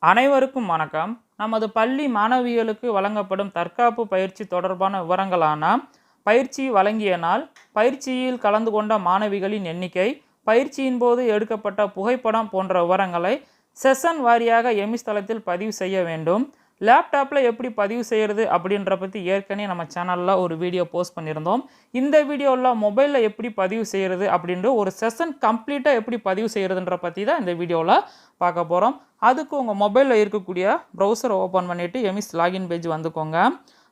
அனைவருக்கும் வணக்கம். நமது பள்ளி மாணவிகளுக்கு வழங்கப்படும் தற்காப்பு பயிற்சி தொடர்பான விவரங்களான பயிற்சி வழங்கிய நாள், பயிற்சியில் கலந்து கொண்ட மாணவிகளின் எண்ணிக்கை, பயிற்சியின் போது எடுக்கப்பட்ட புகைப்படம் போன்ற விவரங்களை செஷன் வாரியாக எமிஸ் தளத்தில் பதிவு செய்ய வேண்டும். லேப்டாப்பில் எப்படி பதிவு செய்கிறது அப்படின்ற பற்றி ஏற்கனவே நம்ம சேனலில் ஒரு வீடியோ போஸ்ட் பண்ணியிருந்தோம். இந்த வீடியோவில் மொபைலில் எப்படி பதிவு செய்கிறது அப்படின்ற ஒரு செஷன் கம்ப்ளீட்டாக எப்படி பதிவு செய்கிறதுன்ற பற்றி தான் இந்த வீடியோவில் பார்க்க போகிறோம். அதுக்கு உங்கள் மொபைலில் இருக்கக்கூடிய ப்ரௌசரை ஓப்பன் பண்ணிவிட்டு எமிஸ் லாகின் பேஜ் வந்துக்கோங்க.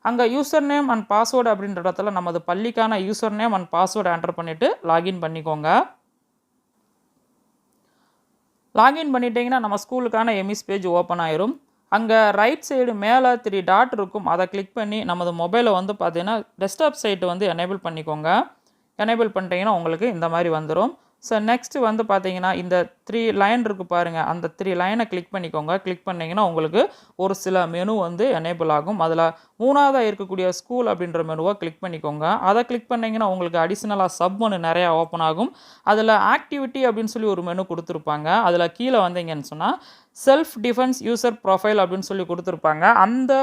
அங்கே யூசர் நேம் அண்ட் பாஸ்வேர்டு அப்படின்ற இடத்துல நமது பள்ளிக்கான user name and password enter பண்ணிவிட்டு லாகின் பண்ணிக்கோங்க. லாகின் பண்ணிட்டீங்கன்னா நம்ம ஸ்கூலுக்கான எமிஸ் பேஜ் ஓப்பன் ஆயிரும். அங்கே ரைட் சைடு மேலே 3 டாட் இருக்கும். அதை கிளிக் பண்ணி நமது மொபைலை வந்து பார்த்தீங்கன்னா டெஸ்க்டாப் சைட்டு வந்து எனேபிள் பண்ணிக்கோங்க. எனேபிள் பண்ணிட்டீங்கன்னா உங்களுக்கு இந்த மாதிரி வந்துடும். ஸோ நெக்ஸ்ட்டு வந்து பார்த்தீங்கன்னா இந்த 3 லைன் இருக்குது பாருங்கள், அந்த 3 லைனை கிளிக் பண்ணிக்கோங்க. கிளிக் பண்ணிங்கன்னா உங்களுக்கு ஒரு சில மெனு வந்து எனேபிள் ஆகும். அதில் 3ஆவதாக இருக்கக்கூடிய ஸ்கூல் அப்படின்ற மெனுவை கிளிக் பண்ணிக்கோங்க. அதை கிளிக் பண்ணிங்கன்னா உங்களுக்கு அடிஷ்னலாக சப் மெனு நிறையா ஓப்பன் ஆகும். அதில் ஆக்டிவிட்டி அப்படின்னு சொல்லி ஒரு மெனு கொடுத்துருப்பாங்க. அதில் கீழே வந்தீங்கன்னு சொன்னால் செல்ஃப் டிஃபென்ஸ் யூசர் ப்ரொஃபைல் அப்படின்னு சொல்லி கொடுத்துருப்பாங்க. அந்த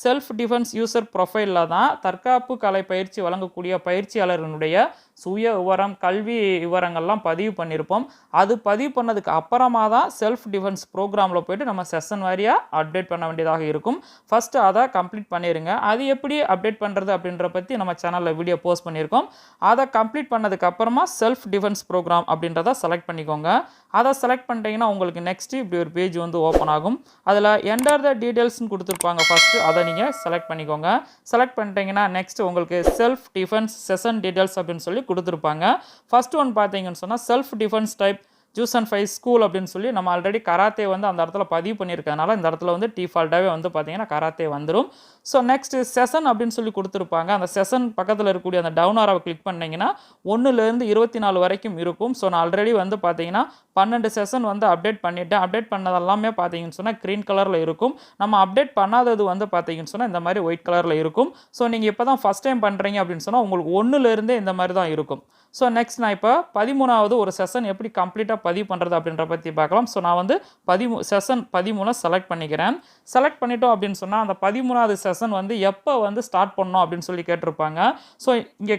செல்ஃப் டிஃபென்ஸ் யூசர் ப்ரொஃபைலில் தான் தற்காப்பு கலை பயிற்சி வழங்கக்கூடிய பயிற்சியாளர்களுடைய சுய விவரம், கல்வி விவரங்கள்லாம் பதிவு பண்ணியிருப்போம். அது பதிவு பண்ணதுக்கு அப்புறமா தான் செல்ஃப் டிஃபென்ஸ் ப்ரோக்ராமில் போய்ட்டு நம்ம செஷன் வாரியாக அப்டேட் பண்ண வேண்டியதாக இருக்கும். ஃபஸ்ட்டு அதை கம்ப்ளீட் பண்ணிடுங்க. அது எப்படி அப்டேட் பண்ணுறது அப்படின்ற பற்றி நம்ம சேனலில் வீடியோ போஸ்ட் பண்ணியிருக்கோம். அதை கம்ப்ளீட் பண்ணதுக்கு அப்புறமா செல்ஃப் டிஃபென்ஸ் ப்ரோக்ராம் அப்படின்றத செலக்ட் பண்ணிக்கோங்க. அதை செலக்ட் பண்ணிட்டீங்கன்னா உங்களுக்கு நெக்ஸ்ட்டு இப்படி ஒரு பேஜ் வந்து ஓப்பன் ஆகும். அதில் என்டர் த டீட்டெயில்ஸ்னு கொடுத்துருப்பாங்க. ஃபஸ்ட்டு அதை நீங்கள் செலக்ட் பண்ணிக்கோங்க. செலக்ட் பண்ணிட்டீங்கன்னா நெக்ஸ்ட் உங்களுக்கு செல்ஃப் டிஃபென்ஸ் செஷன் டீட்டெயில்ஸ் அப்படின்னு சொல்லி கொடுத்துருப்பாங்க. ஃபர்ஸ்ட் ஒன் பார்த்தீங்கன்னு சொன்னால் self defence type juice and Faiz school அப்படின்னு சொல்லி நம்ம ஆல்ரெடி கராத்தே வந்து அந்த இடத்துல பதிவு பண்ணியிருக்கனால இந்த இடத்துல வந்து டிஃபால்ட்டாகவே வந்து பார்த்தீங்கன்னா கராத்தே வந்துடும். ஸோ நெக்ஸ்ட் செஷன் அப்படின்னு சொல்லி கொடுத்துருப்பாங்க. அந்த செஷன் பக்கத்தில் இருக்கக்கூடிய அந்த டவுன் ஆரோவை கிளிக் பண்ணிங்கன்னா 1லேருந்து 24 வரைக்கும் இருக்கும். ஸோ நான் ஆல்ரெடி வந்து பார்த்தீங்கன்னா 12 செஷன் வந்து அப்டேட் பண்ணிவிட்டேன். அப்டேட் பண்ணதெல்லாமே பார்த்தீங்கன்னு சொன்னால் க்ரீன் கலரில் இருக்கும். நம்ம அப்டேட் பண்ணாதது வந்து பார்த்தீங்கன்னு சொன்னால் இந்த மாதிரி ஒயிட் கலரில் இருக்கும். ஸோ நீங்கள் இப்போ தான் ஃபஸ்ட் டைம் பண்ணுறீங்க அப்படின்னு சொன்னால் உங்களுக்கு 1லேருந்தே இந்த மாதிரி தான் இருக்கும். ஸோ நெக்ஸ்ட் நான் இப்போ 13வது ஒரு செஷன் எப்படி கம்ப்ளீட்டாக பதிவு பண்ணுறது அப்படின்ற பற்றி பார்க்கலாம். ஸோ நான் வந்து செஷன் 13 செலக்ட் பண்ணிக்கிறேன். செலக்ட் பண்ணிட்டோம் அப்படின்னு சொன்னால் அந்த 13வது செஷன் வந்து எப்போ வந்து ஸ்டார்ட் பண்ணோம் அப்படின்னு சொல்லி கேட்டிருப்பாங்க. ஸோ இங்கே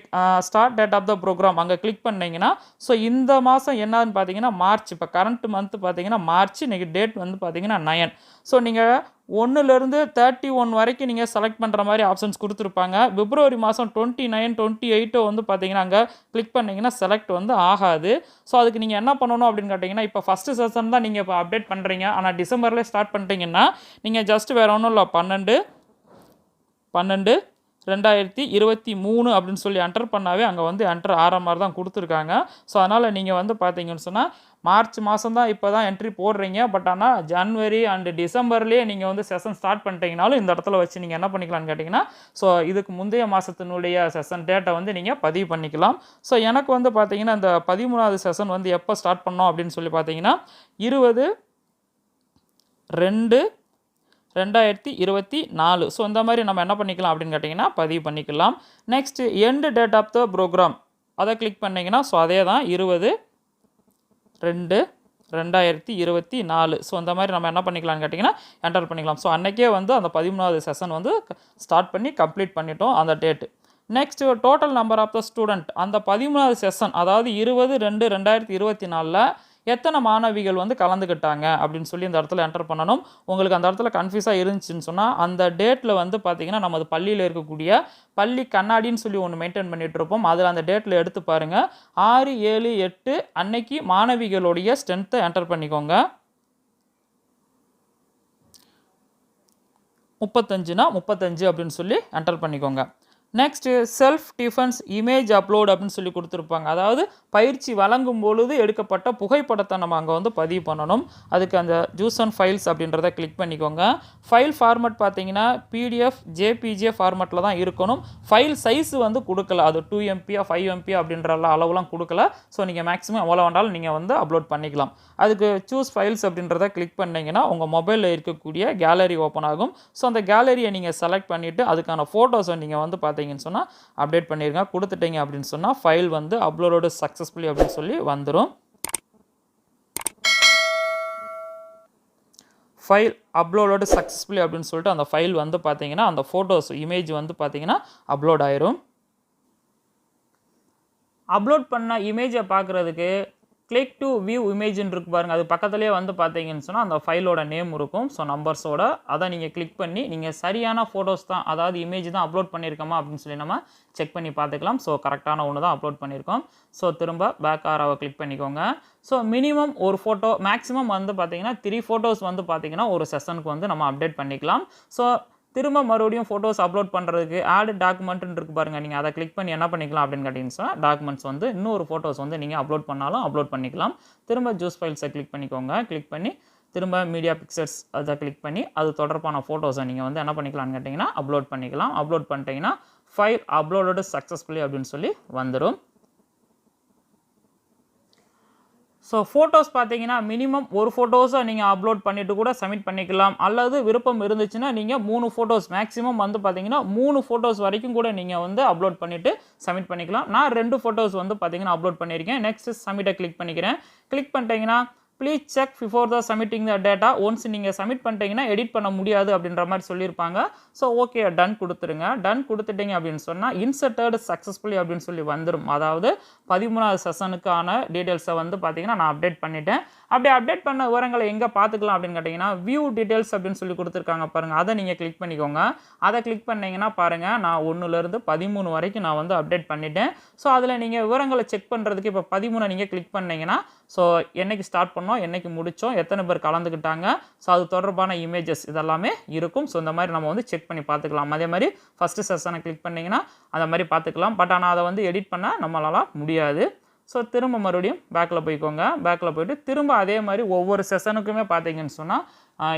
start date of the programme அங்கே கிளிக் பண்ணிங்கன்னா ஸோ இந்த மாதம் என்னன்னு பார்த்தீங்கன்னா மார்ச். இப்போ கரண்ட் மந்த் பார்த்தீங்கன்னா மார்ச். இன்றைக்கி டேட் வந்து பார்த்தீங்கன்னா 9. ஸோ நீங்கள் 1லேருந்து 31 வரைக்கும் நீங்கள் செலக்ட் பண்ணுற மாதிரி ஆப்ஷன்ஸ் கொடுத்துருப்பாங்க. பிப்ரவரி மாதம் 29, 28 வந்து பார்த்தீங்கன்னா அங்கே கிளிக் பண்ணிங்கன்னா செலக்ட் வந்து ஆகாது. ஸோ அதுக்கு நீங்கள் என்ன பண்ணணும் அப்படின்னு கேட்டிங்கன்னா இப்போ ஃபஸ்ட்டு செஷன் தான் நீங்கள் இப்போ அப்டேட் பண்ணுறீங்க. ஆனால் டிசம்பர்லேயே ஸ்டார்ட் பண்ணிட்டீங்கன்னா நீங்கள் ஜஸ்ட் வேறு ஒன்றும் இல்லை 12/12/2023 அப்படின்னு சொல்லி என்டர் பண்ணாவே அங்கே வந்து என்டர் ஆகிற மாதிரி தான் கொடுத்துருக்காங்க. ஸோ அதனால் நீங்கள் வந்து பார்த்தீங்கன்னு சொன்னால் மார்ச் மாதம் தான் இப்போ தான் என்ட்ரி போடுறீங்க. பட் ஆனால் ஜனவரி அண்டு டிசம்பர்லேயே நீங்கள் வந்து செஷன் ஸ்டார்ட் பண்ணிட்டீங்கனாலும் இந்த இடத்துல வச்சு நீங்கள் என்ன பண்ணிக்கலாம்னு கேட்டிங்கன்னா ஸோ இதுக்கு முந்தைய மாதத்தினுடைய செஷன் டேட்டை வந்து நீங்கள் பதிவு பண்ணிக்கலாம். ஸோ எனக்கு வந்து பார்த்தீங்கன்னா இந்த 13வது செஷன் வந்து எப்போ ஸ்டார்ட் பண்ணோம் அப்படின்னு சொல்லி பார்த்தீங்கன்னா 20/2/2024. ஸோ இந்த மாதிரி நம்ம என்ன பண்ணிக்கலாம் அப்படின்னு கேட்டிங்கன்னா பதிவு பண்ணிக்கலாம். Next end date of the programme அதை கிளிக் பண்ணிங்கன்னா ஸோ அதே தான் 20/2/2024. ஸோ இந்த மாதிரி நம்ம என்ன பண்ணிக்கலாம்னு கேட்டிங்கன்னா என்டர் பண்ணிக்கலாம். ஸோ அன்றைக்கே வந்து அந்த 13வது செஷன் வந்து ஸ்டார்ட் பண்ணி கம்ப்ளீட் பண்ணிட்டோம் அந்த date. Next total number of the student அந்த 13வது செஷன் அதாவது 20/2/2024 எத்தனை மாணவிகள் வந்து கலந்துக்கிட்டாங்க அப்படின்னு சொல்லி இந்த இடத்துல என்டர் பண்ணணும். உங்களுக்கு அந்த இடத்துல கன்ஃபியூஸாக இருந்துச்சுன்னு சொன்னால் அந்த டேட்டில் வந்து பார்த்திங்கன்னா நமது பள்ளியில் இருக்கக்கூடிய பள்ளி கண்ணாடின்னு சொல்லி ஒன்று மெயின்டைன் பண்ணிகிட்டு இருப்போம். அதில் அந்த டேட்டில் எடுத்து பாருங்கள் 6, 7, 8 அன்னைக்கு மாணவிகளுடைய ஸ்ட்ரென்த்தை என்டர் பண்ணிக்கோங்க. 35னா 35 அப்படின்னு சொல்லி என்டர் பண்ணிக்கோங்க. Next self defence image upload அப்படின்னு சொல்லி கொடுத்துருப்பாங்க. அதாவது பயிற்சி வழங்கும் பொழுது எடுக்கப்பட்ட புகைப்படத்தை நம்ம அங்கே வந்து பதிவு பண்ணணும். அதுக்கு அந்த ஜூஸ் அண்ட் ஃபைல்ஸ் அப்படின்றத கிளிக் பண்ணிக்கோங்க. ஃபைல் ஃபார்மட் பார்த்தீங்கன்னா PDF JPG ஃபார்மட்டில் தான் இருக்கணும். ஃபைல் சைஸ் வந்து கொடுக்கல. அது 2 MB 5 MB அப்படின்ற அளவுலாம் கொடுக்கல. ஸோ நீங்கள் மேக்ஸிமம் எவ்வளோ வேண்டாலும் நீங்கள் வந்து அப்லோட் பண்ணிக்கலாம். அதுக்கு சூஸ் ஃபைல்ஸ் அப்படின்றத கிளிக் பண்ணிங்கன்னா உங்கள் மொபைலில் இருக்கக்கூடிய கேலரி ஓப்பன் ஆகும். ஸோ அந்த கேலரியை நீங்கள் செலக்ட் பண்ணிவிட்டு அதுக்கான ஃபோட்டோஸை நீங்கள் வந்து பார்த்தீங்கன்னு சொன்னால் அப்டேட் பண்ணிடுங்க. கொடுத்துட்டீங்க அப்படின்னு சொன்னால் ஃபைல் வந்து அப்லோடோடு சக்ஸஸ்ஃபுல்லி அப்படின்னு சொல்லி வந்துடும். ஃபைல் அப்லோடட் சக்ஸஸ்ஃபுல்லி அப்படின்னு சொல்லிட்டு அந்த ஃபைல் வந்து பார்த்தீங்கன்னா அந்த ஃபோட்டோஸ் இமேஜ் வந்து பார்த்தீங்கன்னா அப்லோட் ஆயிரும். அப்லோட் பண்ண இமேஜை பார்க்குறதுக்கு கிளிக் டு வியூ இமேஜ்னு இருக்கு பாருங்கள். அது பக்கத்துலேயே வந்து பார்த்தீங்கன்னு சொன்னால் அந்த ஃபைலோட நேம் இருக்கும். ஸோ நம்பர்ஸோட அதை நீங்கள் கிளிக் பண்ணி நீங்கள் சரியான ஃபோட்டோஸ் தான், அதாவது இமேஜ் தான் அப்லோட் பண்ணியிருக்கோமா அப்படின்னு சொல்லி நம்ம செக் பண்ணி பார்த்துக்கலாம். ஸோ கரெக்டான ஒன்று தான் அப்லோட் பண்ணியிருக்கோம். ஸோ திரும்ப பேக் ஆராவை கிளிக் பண்ணிக்கோங்க. ஸோ மினிமம் ஒரு ஃபோட்டோ, மேக்ஸிமம் வந்து பார்த்தீங்கன்னா 3 ஃபோட்டோஸ் வந்து பார்த்தீங்கன்னா ஒரு செஷனுக்கு வந்து நம்ம அப்டேட் பண்ணிக்கலாம். ஸோ திரும்ப மறுபடியும் ஃபோட்டோஸ் அப்லோட் பண்ணுறதுக்கு ஆட் டாக்குமெண்ட்னு இருக்கு பாருங்கள். நீங்கள் அதை கிளிக் பண்ணி என்ன பண்ணிக்கலாம் அப்படின்னு கேட்டிங்கன்னா டாக்குமெண்ட்ஸ் வந்து இன்னொரு ஃபோட்டோஸ் வந்து நீங்கள் அப்லோட் பண்ணாலும் அப்லோட் பண்ணிக்கலாம். திரும்ப ஜூஸ் ஃபைல்ஸை கிளிக் பண்ணிக்கோங்க. கிளிக் பண்ணி திரும்ப மீடியா பிக்சர்ஸ் அதை கிளிக் பண்ணி அது தொடர்பான ஃபோட்டோஸை நீங்கள் வந்து என்ன பண்ணிக்கலாம்னு கேட்டிங்கன்னா அப்லோட் பண்ணிக்கலாம். அப்லோட் பண்ணிட்டீங்கன்னா ஃபைல் அப்லோடட் சக்ஸஸ்ஃபுல்லி அப்படின்னு சொல்லி வந்துடும். ஸோ ஃபோட்டோஸ் பார்த்தீங்கன்னா மினிமம் ஒரு ஃபோட்டோஸை நீங்கள் அப்லோட் பண்ணிவிட்டு கூட சப்மிட் பண்ணிக்கலாம். அல்லது விருப்பம் இருந்துச்சுன்னா நீங்கள் 3 ஃபோட்டோஸ், மேக்ஸிமம் வந்து பார்த்தீங்கன்னா 3 ஃபோட்டோஸ் வரைக்கும் கூட நீங்கள் வந்து அப்லோட் பண்ணிவிட்டு சப்மிட் பண்ணிக்கலாம். நான் 2 ஃபோட்டோஸ் வந்து பார்த்தீங்கன்னா அப்லோட் பண்ணியிருக்கேன். நெக்ஸ்ட் சப்மிட்டை கிளிக் பண்ணிக்கிறேன். கிளிக் பண்ணிட்டீங்கன்னா please check before the submitting the data. Once நீங்கள் சப்மிட் பண்ணிட்டீங்கன்னா எடிட் பண்ண முடியாது அப்படின்ற மாதிரி சொல்லியிருப்பாங்க. ஸோ ஓகே, டன் கொடுத்துருங்க. டன் கொடுத்துட்டீங்க அப்படின்னு சொன்னால் இன்சர்ட்டட் சக்ஸஸ்ஃபுல்லி அப்படின்னு சொல்லி வந்துடும். அதாவது 13வது செஷனுக்கான டீட்டெயில்ஸை வந்து பார்த்தீங்கன்னா நான் அப்டேட் பண்ணிட்டேன். அப்படியே அப்டேட் பண்ண விவரங்களை எங்கே பார்த்துக்கலாம் அப்படின்னு கேட்டிங்கன்னா வியூ டீட்டெயில்ஸ் அப்படின்னு சொல்லி கொடுத்துருக்காங்க பாருங்கள். அதை நீங்கள் கிளிக் பண்ணிக்கோங்க. அதை கிளிக் பண்ணிங்கன்னா பாருங்கள், நான் 1லேருந்து 13 வரைக்கும் நான் வந்து அப்டேட் பண்ணிட்டேன். ஸோ அதில் நீங்கள் விவரங்களை செக் பண்ணுறதுக்கு இப்போ 13 நீங்கள் கிளிக் பண்ணிங்கன்னா ஸோ என்னைக்கு ஸ்டார்ட் பண்ணோம், என்னைக்கு முடித்தோம், எத்தனை பேர் கலந்துக்கிட்டாங்க, ஸோ அது தொடர்பான இமேஜஸ் இதெல்லாமே இருக்கும். ஸோ இந்த மாதிரி நம்ம வந்து செக் பண்ணி பார்த்துக்கலாம். அதே மாதிரி ஃபஸ்ட்டு செஷனை கிளிக் பண்ணிங்கன்னா அந்த மாதிரி பார்த்துக்கலாம். பட் ஆனால் அதை வந்து எடிட் பண்ண நம்மளால் முடியாது. ஸோ திரும்ப மறுபடியும் பேக்கில் போய்க்கோங்க. பேக்கில் போய்ட்டு திரும்ப அதே மாதிரி ஒவ்வொரு செஷனுக்குமே பார்த்தீங்கன்னு சொன்னால்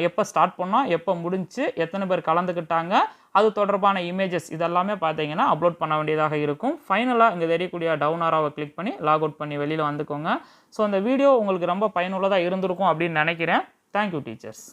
எப்போ ஸ்டார்ட் பண்ணோம், எப்போ முடிஞ்சு, எத்தனை பேர் கலந்துக்கிட்டாங்க, அது தொடர்பான இமேஜஸ் இதெல்லாமே பார்த்தீங்கன்னா அப்லோட் பண்ண வேண்டியதாக இருக்கும். ஃபைனலாக இங்கே தெரியக்கூடிய டவுன் ஆராவை கிளிக் பண்ணி லாக் அவுட் பண்ணி வெளியில் வந்துக்கோங்க. ஸோ அந்த வீடியோ உங்களுக்கு ரொம்ப பயனுள்ளதாக இருந்திருக்கும் அப்படின்னு நினைக்கிறேன். Thank you teachers.